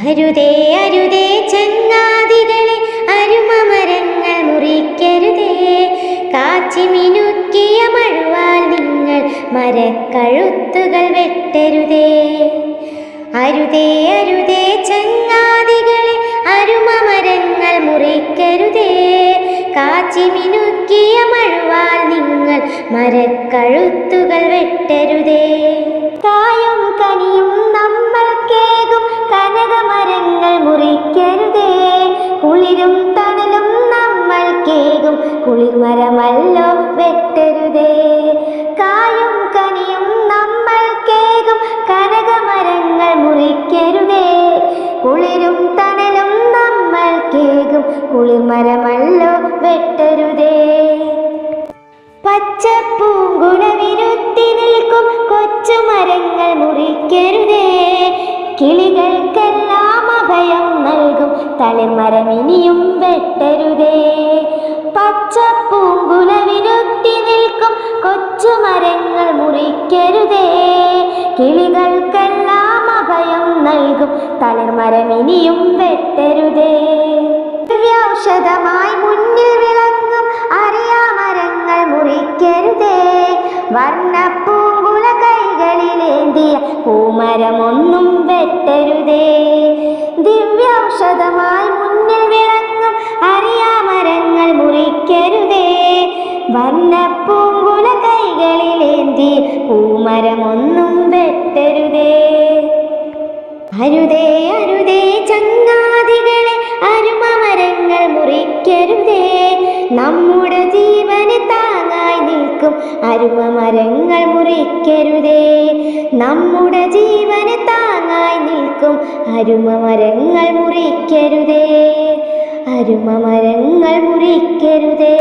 അരുതേ അരുതേ ചങ്ങാതികളെ, അരുമമരങ്ങൾ മുറിക്കരുതേ. കാച്ചി മിനുക്കിയ മഴുവാൽ നിങ്ങൾ മരക്കഴുത്തുകൾ വെട്ടരുതേ. അരുതേ അരുതേ ചങ്ങാതികളെ, അരുമമരങ്ങൾ മുറിക്കരുതേ. കാച്ചി മിനുക്കിയ മഴുവാൽ നിങ്ങൾ മരക്കഴുത്തുകൾ വെട്ടരുതേ. കായും കനിയും നമ്മൾ കേകും കനകമരങ്ങൾ മുറിക്കരുതേ. കുളിരും തണലും നമ്മൾ കേകും കുളിർമരമല്ലോ വെട്ടരുതേ. കായും കനിയും നമ്മൾ കേകും കനകമരങ്ങൾ മുറിക്കരുതേ. കുളിരും തണലും നമ്മൾ കേകും കുളിർമരമല്ലോ വെട്ടരുതേ. പച്ചപ്പൂങ്കുലവിരുത്തി നിൽക്കും കൊച്ചുമരങ്ങൾ മുറിക്കരുതേ. കിളികൾക്കെല്ലാം അഭയം നൽകും തളിർമരം ഇനിയും വെട്ടരുതേ. പച്ചപ്പൂങ്കുലവിരുത്തി നിൽക്കും കൊച്ചുമരങ്ങൾ മുറിക്കരുതേ. കിളികൾക്കെല്ലാം അഭയം നൽകും തളിർമരം ഇനിയും വെട്ടരുതേ. ഔഷധമായി മുന്നിൽ വിളങ്ങും അറിയാമരങ്ങൾ മുറിക്കരുതേ. വർണ്ണപ്പൂങ്കുല കൈകളിലേന്തിയ പൂമരമൊന്നും വെട്ടരുതേ. ദിവ്യൗഷധമായി മുന്നിൽ വിളങ്ങും അറിയാമരങ്ങൾ മുറിക്കരുതേ. വർണ്ണപ്പൂങ്കുല കൈകളിലേന്തിയ പൂമരമൊന്നും വെട്ടരുതേ. അരുതേ അരുതേ ചങ്ങാതികളെ, അരുമമരങ്ങൾ മുറിക്കരുതേ. നമ്മുടെ ജീവന് താങ്ങായി നിൽക്കും അരുമമരങ്ങൾ മുറിക്കരുതേ. നമ്മുടെ ജീവന് താങ്ങായി നിൽക്കും അരുമമരങ്ങൾ മുറിക്കരുതേ. അരുമമരങ്ങൾ മുറിക്കരുതേ.